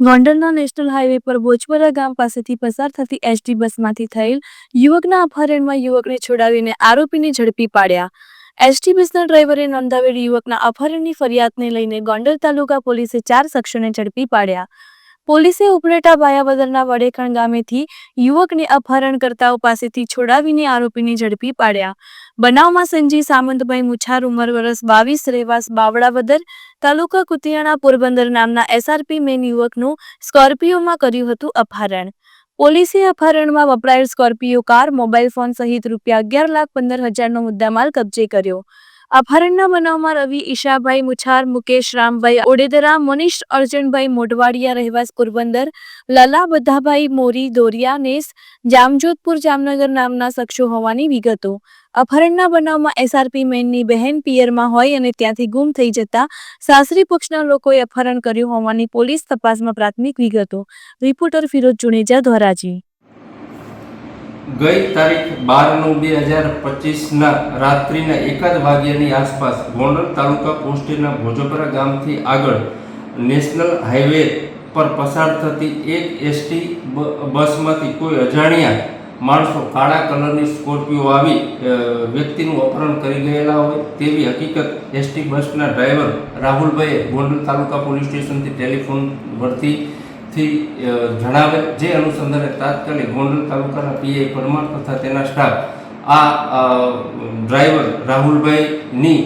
ગોંડલના national highway પર બોચપરા ગામ પાસેથી પસાર થતી એસટી બસમાંથી થયેલ યુવકના અપહરણમાં યુવકને છોડાવીને આરોપીને ઝડપી પાડ્યા. એસટી બસના ડ્રાઈવરે નોંધાવેલ યુવકના અપહરણની ફરિયાદને લઈને ગોંડલ તાલુકા પોલીસે 4 શખ્સોને ઝડપી પાડ્યા. પોલીસે ઉપલેટા ભાયાવદરના વડેખણ ગામેથી યુવકને અપહરણકર્તાઓ પાસેથી છોડાવીને આરોપીને ઝડપી પાડ્યા. બનાવમાં સંજય સામંતભાઈ મુછાર ઉંમર વર્ષ 22 રહેવાસ બાવળાવદર તાલુકા કુતિયાણા પોરબંદર નામના એસઆરપી મેન યુવકનું સ્કોર્પિયોમાં કર્યું હતું અપહરણ. પોલીસે અપહરણમાં વપરાયેલ સ્કોર્પિયો કાર, મોબાઈલ ફોન સહિત ₹11,15,000નો મુદ્દામાલ કબજે કર્યો. અપહરણના બનાવમાં રવિ ઈશાભાઈ મુછાર, મુકેશ રામભાઈ ઓડેદરા, મનીષ અર્જનભાઈ મોઢવાડિયા રહેવાસ પોરબંદર, લલા બધાભાઈ મોરી દોરિયા નેસ જામજોધપુર જામનગર નામના શખ્સો હોવાની વિગતો. અપહરણના બનાવમાં એસઆરપી મેનની બહેન પિયરમાં હોય અને ત્યાંથી ગુમ થઈ જતા સાસરી પક્ષના લોકોએ અપહરણ કર્યું હોવાની પોલીસ તપાસમાં પ્રાથમિક વિગતો. રિપોર્ટર ફિરોજ જુનેજા, ધોરાજી. ગઈ તારીખ 12/9/2025ના રાત્રિના 1 વાગ્યાની આસપાસ ગોંડલ તાલુકા પોસ્ટના ભોજપરા ગામથી આગળ નેશનલ હાઈવે પર પસાર થતી એક એસટી બસમાંથી કોઈ અજાણ્યા માણસો કાળા કલરની સ્કોર્પિયો આવી વ્યક્તિનું અપહરણ કરી ગયેલા હોય તેવી હકીકત એસટી બસના ડ્રાઈવર રાહુલભાઈએ ગોંડલ તાલુકા પોલીસ સ્ટેશનથી ટેલિફોન વરથી જણાવે. જે અનુસંધાને તાત્કાલિક ગોંડલ તાલુકાના પીઆઈ પરમાર તથા તેના સ્ટાફ આ ડ્રાઈવર રાહુલભાઈની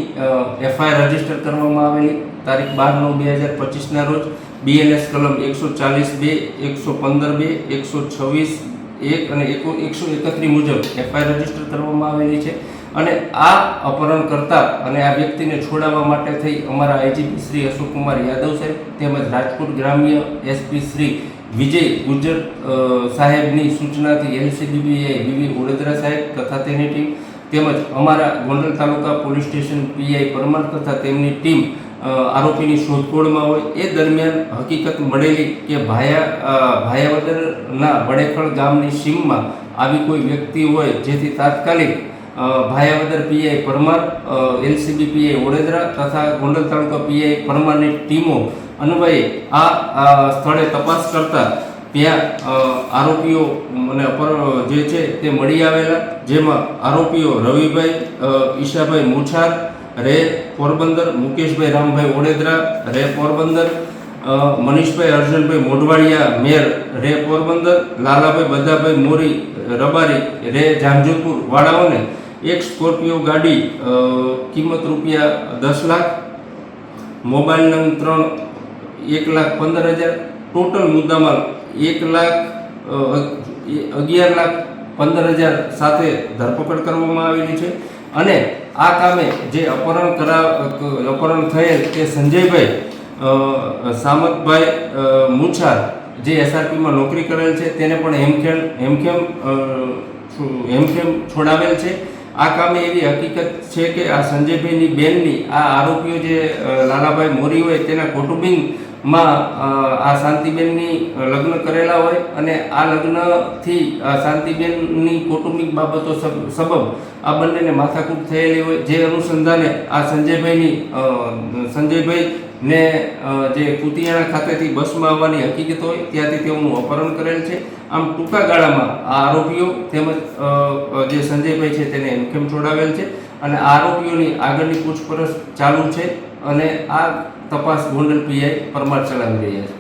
એફઆઈઆર રજીસ્ટર કરવામાં આવેલી. તારીખ 12/9/2025ના રોજ બીએનએસ કલમ 140(2), 115(2), 126(1) અને 131 મુજબ એફઆઈઆર રજીસ્ટર કરવામાં આવેલી છે. અને આ અપહરણ કરતા અને આ વ્યક્તિને છોડાવવા માટે થઈ અમારા આઈજીપી શ્રી અશોકકુમાર યાદવ સાહેબ તેમજ રાજકોટ ગ્રામ્ય એસપી શ્રી વિજય ગુજર સાહેબની સૂચનાથી એલસીબી વીવી ઓડેદરા સાહેબ તથા તેની ટીમ તેમજ અમારા ગોંડલ તાલુકા પોલીસ સ્ટેશન પીઆઈ પરમાર તથા તેમની ટીમ આરોપીની શોધખોળમાં હોય. એ દરમિયાન હકીકત મળેલી કે ભાયાવદરના વડેખણ ગામની સીમમાં આવી કોઈ વ્યક્તિ હોય જેથી તાત્કાલિક Bhayavadar PI Parmar, LCB PI Odedara તથા ગોંડલ તાલુકા પીઆઈ પરમારની ટીમો અન્વયે આ સ્થળે તપાસ કરતા ત્યાં આરોપીઓ અને જે છે તે મળી આવેલા. જેમાં આરોપીઓ રવિભાઈ ઈશાભાઈ મુછાર રે પોરબંદર, મુકેશભાઈ રામભાઈ ઓડેદરા રે પોરબંદર, મનીષભાઈ અર્જનભાઈ મોઢવાડિયા મેર રે પોરબંદર, લાલાભાઈ બધાભાઈ મોરી રબારી રે જામજોધપુર વાળાઓને એક સ્કોર્પિયો ગાડી કિંમત ₹10 લાખ, મોબાઈલ નંગ 1,15,000, ટોટલ મુદ્દામાલ 1,11,15,000 સાથે ધરપકડ કરવામાં આવેલી છે. અને આ કામે જે અપહરણ થયેલ તે સંજયભાઈ સામંતભાઈ મુછાર જે એસઆરપીમાં નોકરી કરેલ છે તેને પણ હેમખેમ છોડાવેલ છે. આ કામે એવી હકીકત છે કે આ સંજયભાઈની બેનની આ આરોપીઓ જે લાલાભાઈ મોરી હોય તેના કૌટુંબિકમાં આ શાંતિબેનની લગ્ન કરેલા હોય અને આ લગ્નથી શાંતિબેનની કૌટુંબિક બાબતો સબબ આ બંનેને માથાકૂટ થયેલી હોય. જે અનુસંધાને આ સંજયભાઈને જે કુતિયાણા ખાતેથી બસમાં આવવાની હકીકત હોય ત્યાંથી તેઓનું અપહરણ કરેલ છે. આમ ટૂંકા ગાળામાં આ આરોપીઓ તેમજ જે સંજયભાઈ છે તેને હેમખેમ છોડાવેલ છે અને આરોપીઓની આગળની પૂછપરછ ચાલુ છે અને આ તપાસ ગોંડલ પીઆઈ પરમાર ચલાવી રહ્યા છે.